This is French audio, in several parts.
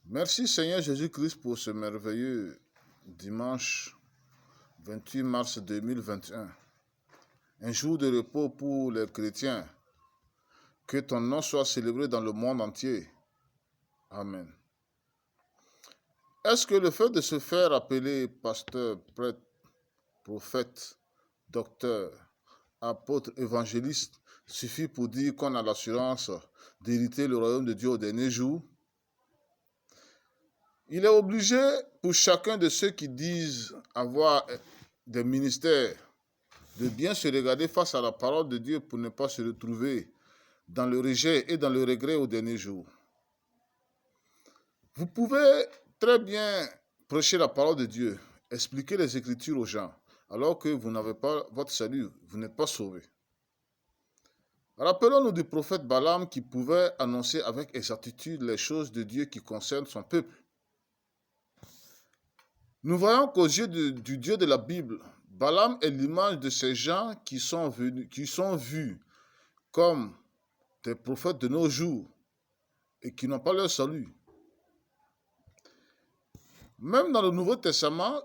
Merci Seigneur Jésus-Christ pour ce merveilleux dimanche 28 mars 2021. Un jour de repos pour les chrétiens. Que ton nom soit célébré dans le monde entier. Amen. Est-ce que le fait de se faire appeler pasteur, prêtre, prophète, docteur, apôtre, évangéliste suffit pour dire qu'on a l'assurance d'hériter le royaume de Dieu au dernier jour? Il est obligé pour chacun de ceux qui disent avoir des ministères de bien se regarder face à la parole de Dieu pour ne pas se retrouver dans le rejet et dans le regret au dernier jour. Vous pouvez très bien prêcher la parole de Dieu, expliquer les Écritures aux gens, alors que vous n'avez pas votre salut, vous n'êtes pas sauvé. Rappelons-nous du prophète Balaam qui pouvait annoncer avec exactitude les choses de Dieu qui concernent son peuple. Nous voyons qu'aux yeux du Dieu de la Bible, Balaam est l'image de ces gens qui sont vus comme des prophètes de nos jours et qui n'ont pas leur salut. Même dans le Nouveau Testament,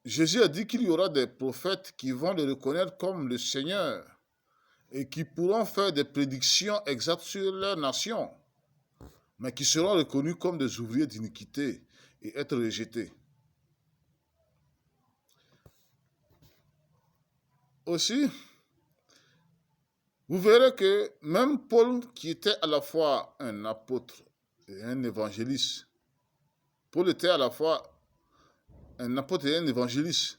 Jésus a dit qu'il y aura des prophètes qui vont le reconnaître comme le Seigneur et qui pourront faire des prédictions exactes sur leur nation, mais qui seront reconnus comme des ouvriers d'iniquité et être rejetés. Aussi, vous verrez que même Paul, qui était à la fois un apôtre et un évangéliste, Paul était à la fois un apôtre et un évangéliste.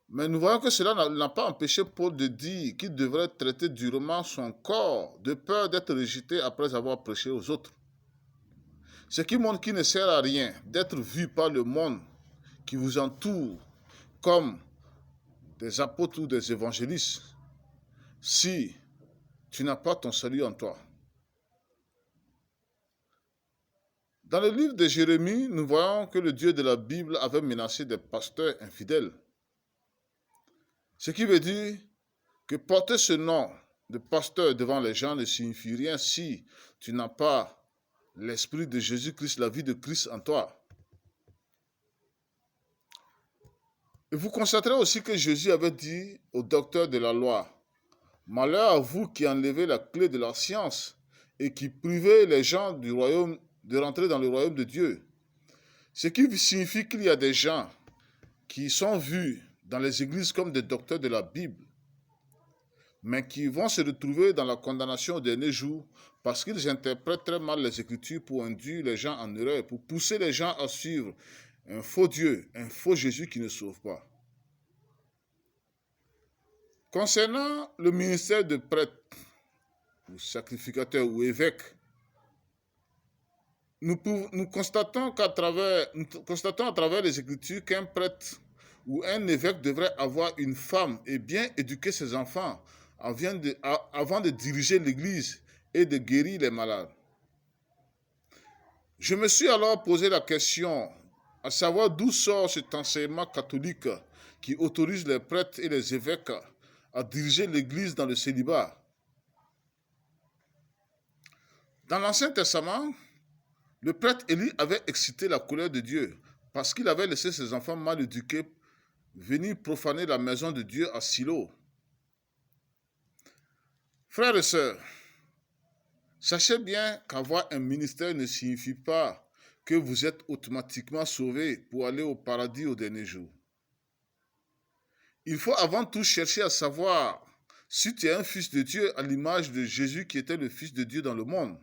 Mais nous voyons que cela n'a pas empêché Paul de dire qu'il devrait traiter durement son corps de peur d'être rejeté après avoir prêché aux autres. Ce qui montre qu'il ne sert à rien d'être vu par le monde qui vous entoure comme des apôtres ou des évangélistes si tu n'as pas ton salut en toi. Dans le livre de Jérémie, nous voyons que le Dieu de la Bible avait menacé des pasteurs infidèles. Ce qui veut dire que porter ce nom de pasteur devant les gens ne signifie rien si tu n'as pas l'esprit de Jésus-Christ, la vie de Christ en toi. Et vous constaterez aussi que Jésus avait dit au docteur de la loi, « Malheur à vous qui enlevez la clé de la science et qui privez les gens du royaume de rentrer dans le royaume de Dieu. » Ce qui signifie qu'il y a des gens qui sont vus dans les églises comme des docteurs de la Bible, mais qui vont se retrouver dans la condamnation au dernier jour parce qu'ils interprètent très mal les Écritures pour induire les gens en erreur, pour pousser les gens à suivre un faux Dieu, un faux Jésus qui ne sauve pas. Concernant le ministère de prêtre, ou sacrificateur, ou évêque, nous constatons à travers les Écritures qu'un prêtre ou un évêque devrait avoir une femme et bien éduquer ses enfants avant de diriger l'Église et de guérir les malades. Je me suis alors posé la question, à savoir d'où sort cet enseignement catholique qui autorise les prêtres et les évêques à diriger l'Église dans le célibat. Dans l'Ancien Testament, le prêtre Élie avait excité la colère de Dieu parce qu'il avait laissé ses enfants mal éduqués venir profaner la maison de Dieu à Silo. Frères et sœurs, sachez bien qu'avoir un ministère ne signifie pas que vous êtes automatiquement sauvés pour aller au paradis au dernier jour. Il faut avant tout chercher à savoir si tu es un fils de Dieu à l'image de Jésus qui était le fils de Dieu dans le monde.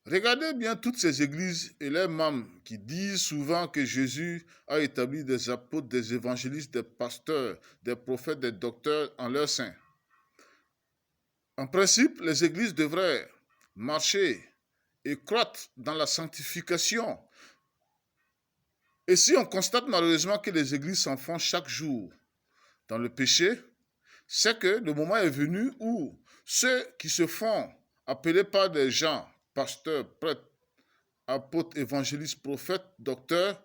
Regardez bien toutes ces églises et leurs membres qui disent souvent que Jésus a établi des apôtres, des évangélistes, des pasteurs, des prophètes, des docteurs en leur sein. En principe, les églises devraient marcher et croître dans la sanctification. Et si on constate malheureusement que les églises s'enfoncent chaque jour dans le péché, c'est que le moment est venu où ceux qui se font appeler par des gens, pasteurs, prêtres, apôtres, évangélistes, prophètes, docteurs,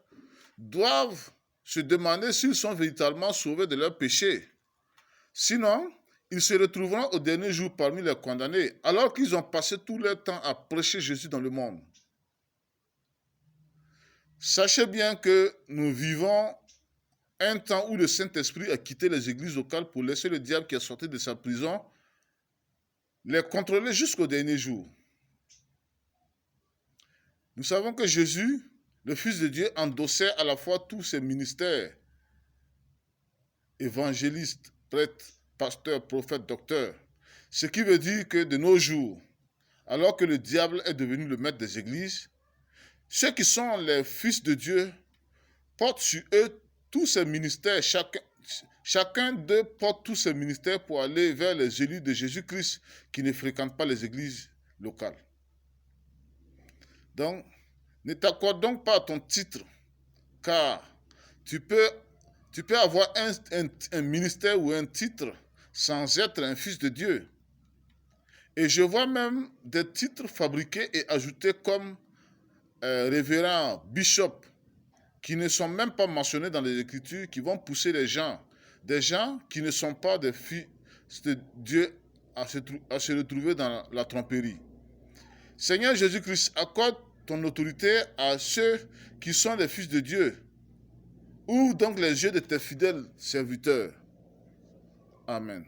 doivent se demander s'ils sont véritablement sauvés de leurs péchés. Sinon, Ils se retrouveront au dernier jour parmi les condamnés, alors qu'ils ont passé tout leur temps à prêcher Jésus dans le monde. Sachez bien que nous vivons un temps où le Saint-Esprit a quitté les églises locales pour laisser le diable qui est sorti de sa prison les contrôler jusqu'au dernier jour. Nous savons que Jésus, le Fils de Dieu, endossait à la fois tous ses ministères, évangéliste, prêtre, pasteur, prophète, docteur. Ce qui veut dire que de nos jours, alors que le diable est devenu le maître des églises, ceux qui sont les fils de Dieu portent sur eux tous ces ministères. Chacun d'eux porte tous ses ministères pour aller vers les élus de Jésus-Christ qui ne fréquentent pas les églises locales. Donc, ne t'accorde donc pas à ton titre, car tu peux avoir un ministère ou un titre sans être un fils de Dieu. Et je vois même des titres fabriqués et ajoutés comme révérend, bishop, qui ne sont même pas mentionnés dans les Écritures, qui vont pousser des gens qui ne sont pas des fils de Dieu à se retrouver dans la tromperie. Seigneur Jésus-Christ, accorde ton autorité à ceux qui sont des fils de Dieu. Ouvre donc les yeux de tes fidèles serviteurs. Amen.